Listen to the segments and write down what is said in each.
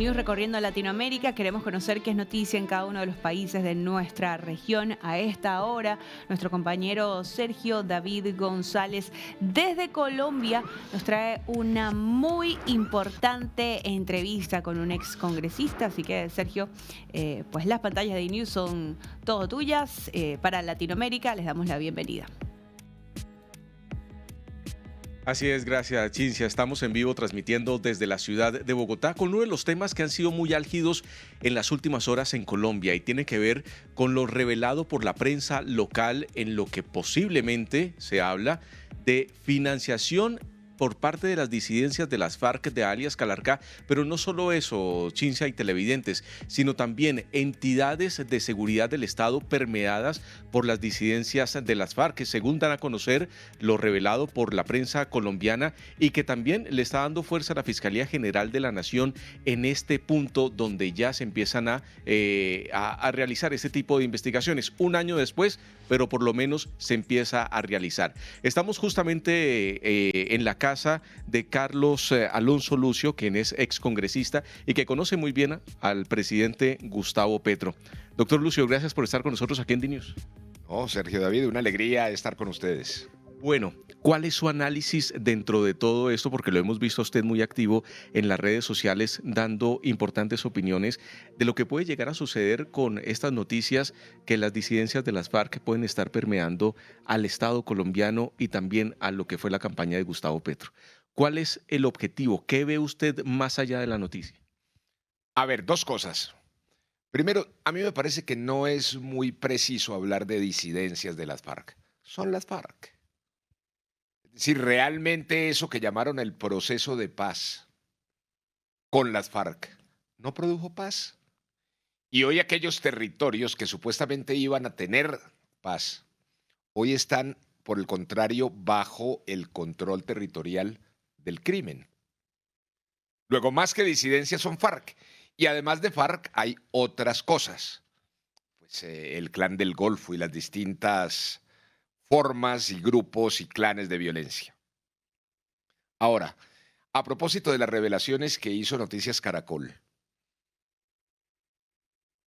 News recorriendo Latinoamérica. Queremos conocer qué es noticia en cada uno de los países de nuestra región a esta hora. Nuestro compañero Sergio David González desde Colombia nos trae una muy importante entrevista con un ex congresista. Así que, Sergio, pues las pantallas de News son todo tuyas. Para Latinoamérica les damos la bienvenida. Así es, gracias, Cincia. Estamos en vivo transmitiendo desde la ciudad de Bogotá con uno de los temas que han sido muy álgidos en las últimas horas en Colombia y tiene que ver con lo revelado por la prensa local en lo que posiblemente se habla de financiación por parte de las disidencias de las FARC de alias Calarcá, pero no solo eso, Cincia y televidentes, sino también entidades de seguridad del Estado permeadas por las disidencias de las FARC, que según dan a conocer lo revelado por la prensa colombiana y que también le está dando fuerza a la Fiscalía General de la Nación en este punto donde ya se empiezan a realizar este tipo de investigaciones. Un año después, pero por lo menos se empieza a realizar. Estamos justamente en la casa de Carlos Alonso Lucio, quien es excongresista y que conoce muy bien al presidente Gustavo Petro. Doctor Lucio, gracias por estar con nosotros aquí en DNews. Oh, Sergio David, una alegría estar con ustedes. Bueno, ¿cuál es su análisis dentro de todo esto? Porque lo hemos visto a usted muy activo en las redes sociales dando importantes opiniones de lo que puede llegar a suceder con estas noticias que las disidencias de las FARC pueden estar permeando al Estado colombiano y también a lo que fue la campaña de Gustavo Petro. ¿Cuál es el objetivo? ¿Qué ve usted más allá de la noticia? A ver, dos cosas. Primero, a mí me parece que no es muy preciso hablar de disidencias de las FARC. Son las FARC. Si realmente eso que llamaron el proceso de paz con las FARC no produjo paz. Y hoy aquellos territorios que supuestamente iban a tener paz, hoy están, por el contrario, bajo el control territorial del crimen. Luego, más que disidencias son FARC. Y además de FARC hay otras cosas. Pues el Clan del Golfo y las distintas formas y grupos y clanes de violencia. Ahora, a propósito de las revelaciones que hizo Noticias Caracol,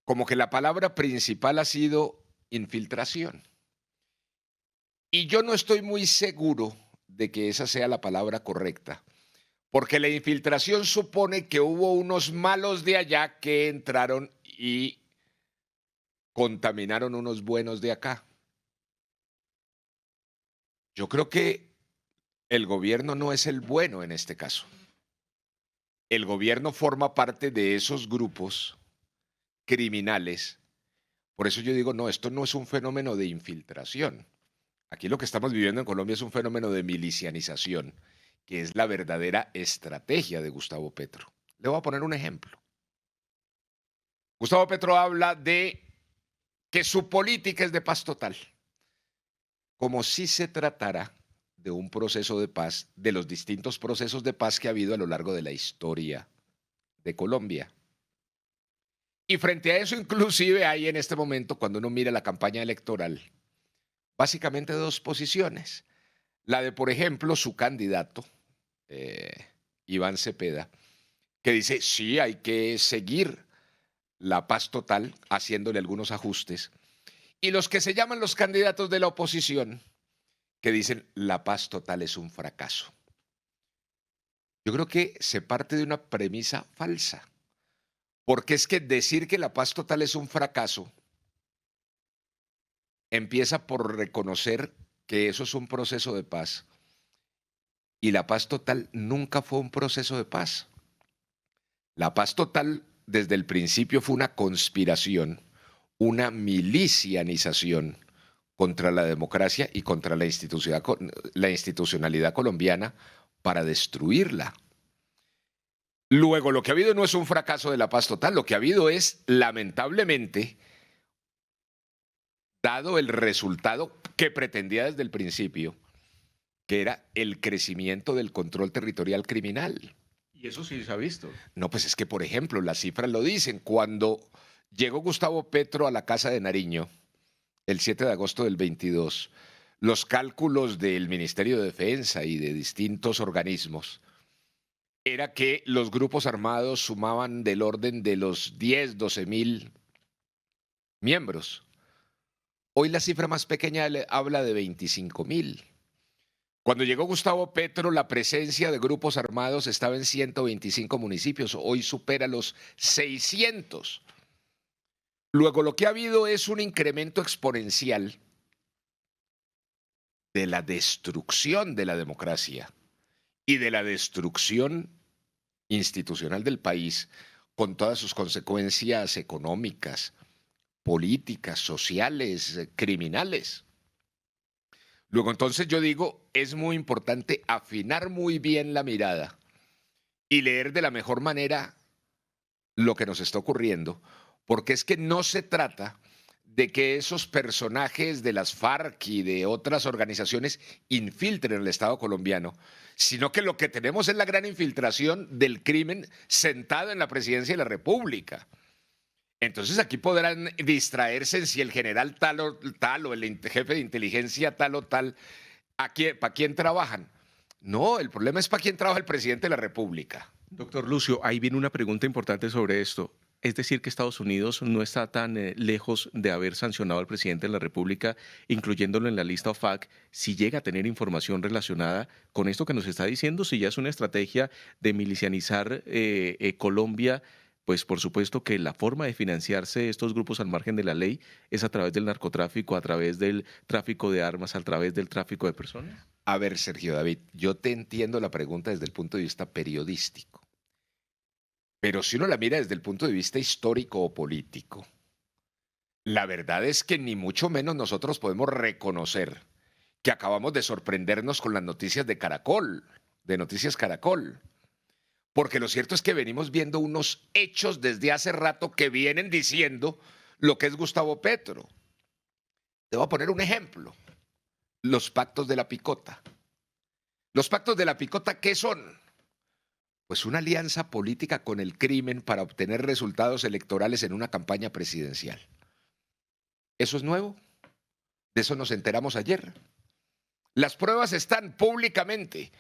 como que la palabra principal ha sido infiltración. Y yo no estoy muy seguro de que esa sea la palabra correcta, porque la infiltración supone que hubo unos malos de allá que entraron y contaminaron unos buenos de acá. Yo creo que el gobierno no es el bueno en este caso. El gobierno forma parte de esos grupos criminales. Por eso yo digo, no, esto no es un fenómeno de infiltración. Aquí lo que estamos viviendo en Colombia es un fenómeno de milicianización, que es la verdadera estrategia de Gustavo Petro. Le voy a poner un ejemplo. Gustavo Petro habla de que su política es de paz total, como si se tratara de un proceso de paz, de los distintos procesos de paz que ha habido a lo largo de la historia de Colombia. Y frente a eso, inclusive hay en este momento, cuando uno mira la campaña electoral, básicamente dos posiciones. La de, por ejemplo, su candidato, Iván Cepeda, que dice, sí, hay que seguir la paz total, haciéndole algunos ajustes. Y los que se llaman los candidatos de la oposición, que dicen, la paz total es un fracaso. Yo creo que se parte de una premisa falsa. Porque es que decir que la paz total es un fracaso empieza por reconocer que eso es un proceso de paz. Y la paz total nunca fue un proceso de paz. La paz total desde el principio fue una conspiración, una milicianización contra la democracia y contra la institucionalidad colombiana para destruirla. Luego, lo que ha habido no es un fracaso de la paz total, lo que ha habido es, lamentablemente, dado el resultado que pretendía desde el principio, que era el crecimiento del control territorial criminal. Y eso sí se ha visto. No, pues es que, por ejemplo, las cifras lo dicen. Cuando llegó Gustavo Petro a la Casa de Nariño, el 7 de agosto del 22, los cálculos del Ministerio de Defensa y de distintos organismos era que los grupos armados sumaban del orden de los 10, 12.000 miembros. Hoy la cifra más pequeña habla de 25.000. Cuando llegó Gustavo Petro, la presencia de grupos armados estaba en 125 municipios. Hoy supera los 600. Luego, lo que ha habido es un incremento exponencial de la destrucción de la democracia y de la destrucción institucional del país, con todas sus consecuencias económicas, políticas, sociales, criminales. Luego, entonces yo digo, es muy importante afinar muy bien la mirada y leer de la mejor manera lo que nos está ocurriendo, porque es que no se trata de que esos personajes de las FARC y de otras organizaciones infiltren el Estado colombiano, sino que lo que tenemos es la gran infiltración del crimen sentado en la presidencia de la República. Entonces aquí podrán distraerse en si el general tal o el jefe de inteligencia tal o tal, ¿para quién trabajan? No, el problema es para quién trabaja el presidente de la República. Doctor Lucio, ahí viene una pregunta importante sobre esto. Es decir, que Estados Unidos no está tan lejos de haber sancionado al presidente de la República, incluyéndolo en la lista OFAC, si llega a tener información relacionada con esto que nos está diciendo, si ya es una estrategia de milicianizar Colombia. Pues por supuesto que la forma de financiarse estos grupos al margen de la ley es a través del narcotráfico, a través del tráfico de armas, a través del tráfico de personas. A ver, Sergio David, yo te entiendo la pregunta desde el punto de vista periodístico, pero si uno la mira desde el punto de vista histórico o político, la verdad es que ni mucho menos nosotros podemos reconocer que acabamos de sorprendernos con las noticias de Caracol, de Noticias Caracol. Porque lo cierto es que venimos viendo unos hechos desde hace rato que vienen diciendo lo que es Gustavo Petro. Te voy a poner un ejemplo. Los pactos de la picota. ¿Los pactos de la picota qué son? Pues una alianza política con el crimen para obtener resultados electorales en una campaña presidencial. ¿Eso es nuevo? De eso nos enteramos ayer. Las pruebas están públicamente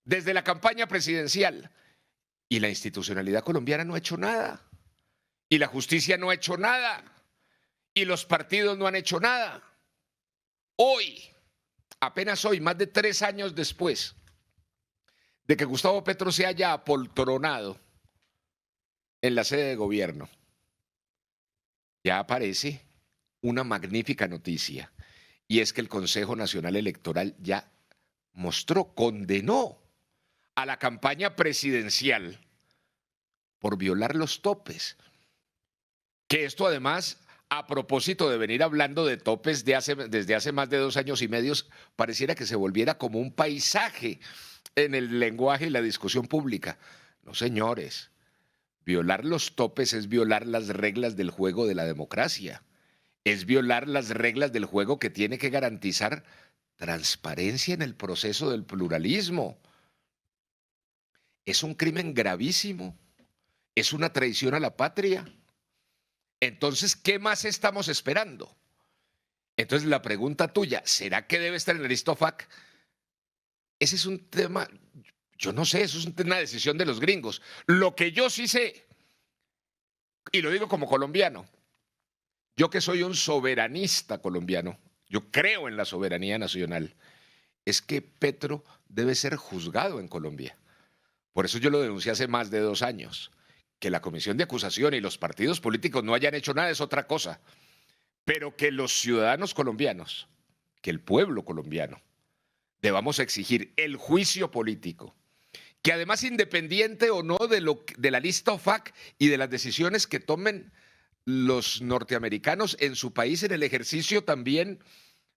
desde la campaña presidencial. Y la institucionalidad colombiana no ha hecho nada. Y la justicia no ha hecho nada. Y los partidos no han hecho nada. Hoy, apenas hoy, más de 3 años después de que Gustavo Petro se haya apoltronado en la sede de gobierno, ya aparece una magnífica noticia. Y es que el Consejo Nacional Electoral ya condenó a la campaña presidencial por violar los topes. Que esto además, a propósito de venir hablando de topes desde hace más de 2 años y medio, pareciera que se volviera como un paisaje en el lenguaje y la discusión pública. No, señores, violar los topes es violar las reglas del juego de la democracia. Es violar las reglas del juego que tiene que garantizar transparencia en el proceso del pluralismo. Es un crimen gravísimo, es una traición a la patria. Entonces, ¿qué más estamos esperando? Entonces, la pregunta tuya, ¿será que debe estar en el lista OFAC? Ese es un tema, yo no sé, eso es una decisión de los gringos. Lo que yo sí sé, y lo digo como colombiano, yo que soy un soberanista colombiano, yo creo en la soberanía nacional, es que Petro debe ser juzgado en Colombia. Por eso yo lo denuncié hace más de 2 años. Que la comisión de acusación y los partidos políticos no hayan hecho nada es otra cosa. Pero que los ciudadanos colombianos, que el pueblo colombiano, debamos exigir el juicio político. Que además, independiente o no de la lista OFAC y de las decisiones que tomen los norteamericanos en su país en el ejercicio también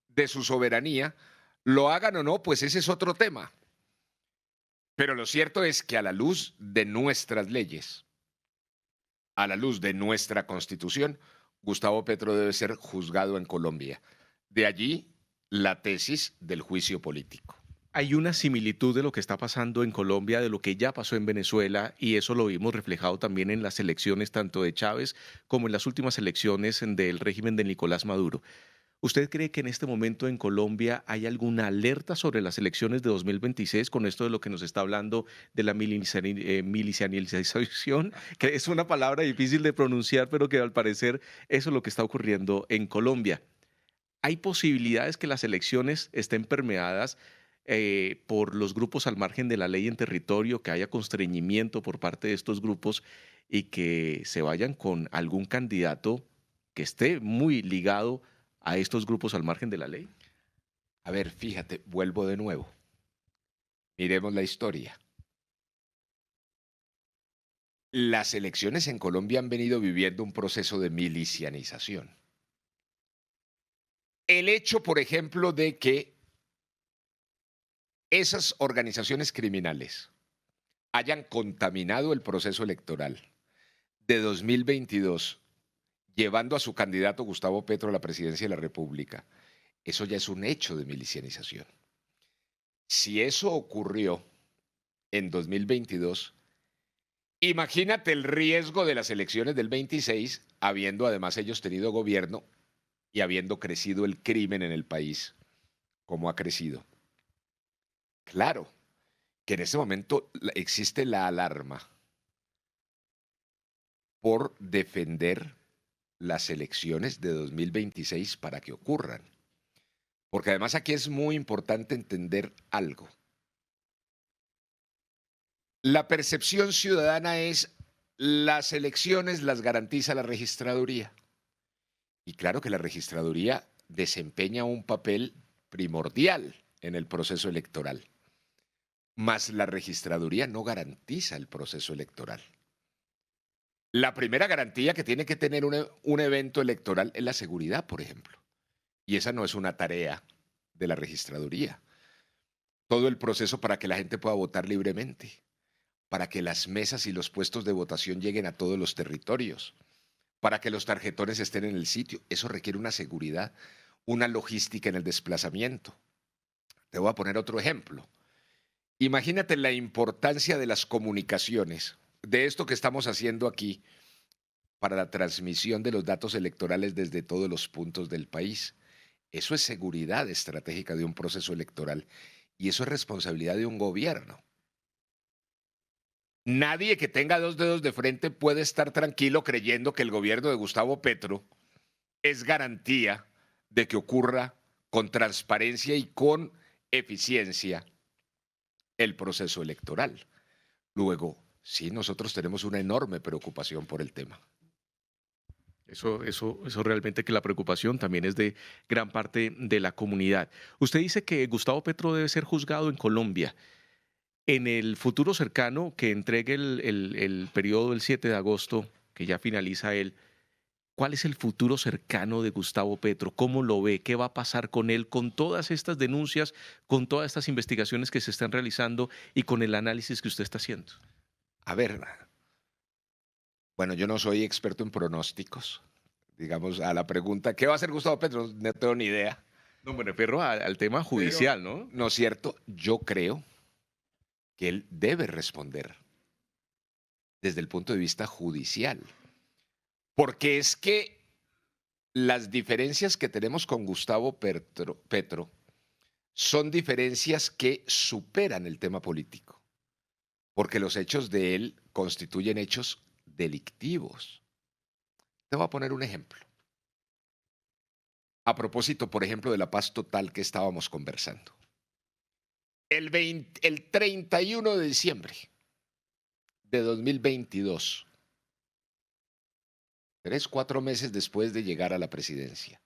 de su soberanía, lo hagan o no, pues ese es otro tema. Pero lo cierto es que a la luz de nuestras leyes, a la luz de nuestra Constitución, Gustavo Petro debe ser juzgado en Colombia. De allí la tesis del juicio político. Hay una similitud de lo que está pasando en Colombia, de lo que ya pasó en Venezuela, y eso lo vimos reflejado también en las elecciones tanto de Chávez como en las últimas elecciones del régimen de Nicolás Maduro. ¿Usted cree que en este momento en Colombia hay alguna alerta sobre las elecciones de 2026 con esto de lo que nos está hablando de la milicianización? Que es una palabra difícil de pronunciar, pero que al parecer eso es lo que está ocurriendo en Colombia. ¿Hay posibilidades que las elecciones estén permeadas por los grupos al margen de la ley en territorio, que haya constreñimiento por parte de estos grupos y que se vayan con algún candidato que esté muy ligado a estos grupos al margen de la ley? A ver, fíjate, vuelvo de nuevo. Miremos la historia. Las elecciones en Colombia han venido viviendo un proceso de milicianización. El hecho, por ejemplo, de que esas organizaciones criminales hayan contaminado el proceso electoral de 2022, llevando a su candidato Gustavo Petro a la presidencia de la República, eso ya es un hecho de milicianización. Si eso ocurrió en 2022, imagínate el riesgo de las elecciones del 26, habiendo además ellos tenido gobierno y habiendo crecido el crimen en el país, como ha crecido. Claro que en ese momento existe la alarma por defender las elecciones de 2026 para que ocurran. Porque además aquí es muy importante entender algo. La percepción ciudadana es las elecciones las garantiza la registraduría. Y claro que la registraduría desempeña un papel primordial en el proceso electoral. Mas la registraduría no garantiza el proceso electoral. La primera garantía que tiene que tener un evento electoral es la seguridad, por ejemplo. Y esa no es una tarea de la registraduría. Todo el proceso para que la gente pueda votar libremente, para que las mesas y los puestos de votación lleguen a todos los territorios, para que los tarjetones estén en el sitio. Eso requiere una seguridad, una logística en el desplazamiento. Te voy a poner otro ejemplo. Imagínate la importancia de las comunicaciones, de esto que estamos haciendo aquí para la transmisión de los datos electorales desde todos los puntos del país. Eso es seguridad estratégica de un proceso electoral y eso es responsabilidad de un gobierno. Nadie que tenga dos dedos de frente puede estar tranquilo creyendo que el gobierno de Gustavo Petro es garantía de que ocurra con transparencia y con eficiencia el proceso electoral. Luego, sí, nosotros tenemos una enorme preocupación por el tema. Eso realmente que la preocupación también es de gran parte de la comunidad. Usted dice que Gustavo Petro debe ser juzgado en Colombia. En el futuro cercano, que entregue el periodo del 7 de agosto, que ya finaliza él, ¿cuál es el futuro cercano de Gustavo Petro? ¿Cómo lo ve? ¿Qué va a pasar con él, con todas estas denuncias, con todas estas investigaciones que se están realizando y con el análisis que usted está haciendo? A ver, bueno, yo no soy experto en pronósticos. Digamos, a la pregunta, ¿qué va a hacer Gustavo Petro? No tengo ni idea. No, me refiero al tema judicial, ¿no? ¿No es cierto? Yo creo que él debe responder desde el punto de vista judicial. Porque es que las diferencias que tenemos con Gustavo Petro son diferencias que superan el tema político. Porque los hechos de él constituyen hechos delictivos. Te voy a poner un ejemplo. A propósito, por ejemplo, de la paz total que estábamos conversando. El 31 de diciembre de 2022, 4 meses después de llegar a la presidencia,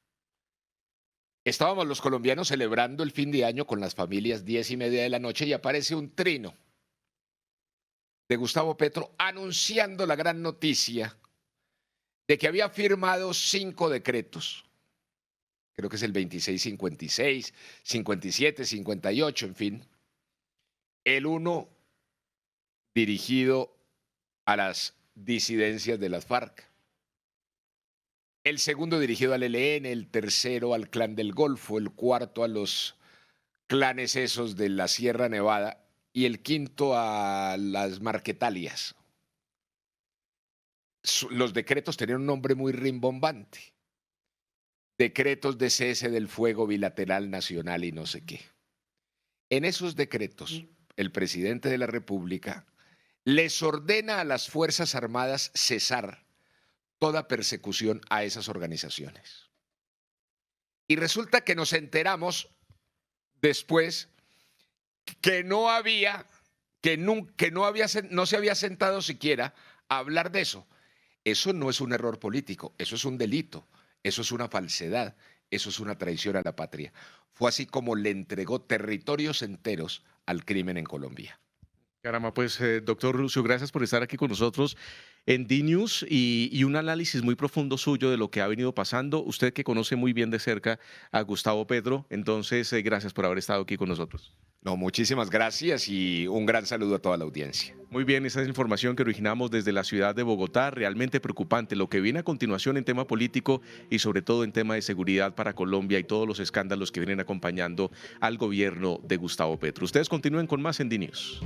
estábamos los colombianos celebrando el fin de año con las familias 10:30 de la noche y aparece un trino de Gustavo Petro anunciando la gran noticia de que había firmado 5 decretos. Creo que es el 2656, 57, 58, en fin. El uno dirigido a las disidencias de las FARC. El segundo dirigido al ELN, el tercero al Clan del Golfo, el cuarto a los clanes esos de la Sierra Nevada y el quinto a las Marquetalias. Los decretos tenían un nombre muy rimbombante. decretos de cese del fuego bilateral nacional y no sé qué. En esos decretos, el presidente de la República les ordena a las Fuerzas Armadas cesar toda persecución a esas organizaciones. Y resulta que nos enteramos después que no se había sentado siquiera a hablar de eso. Eso no es un error político, eso es un delito, eso es una falsedad, eso es una traición a la patria. Fue así como le entregó territorios enteros al crimen en Colombia. Caramba, pues doctor Lucio, gracias por estar aquí con nosotros en DNews y un análisis muy profundo suyo de lo que ha venido pasando. Usted que conoce muy bien de cerca a Gustavo Petro, entonces gracias por haber estado aquí con nosotros. No, muchísimas gracias y un gran saludo a toda la audiencia. Muy bien, esa es información que originamos desde la ciudad de Bogotá. Realmente preocupante lo que viene a continuación en tema político y sobre todo en tema de seguridad para Colombia y todos los escándalos que vienen acompañando al gobierno de Gustavo Petro. Ustedes continúen con más en DNews.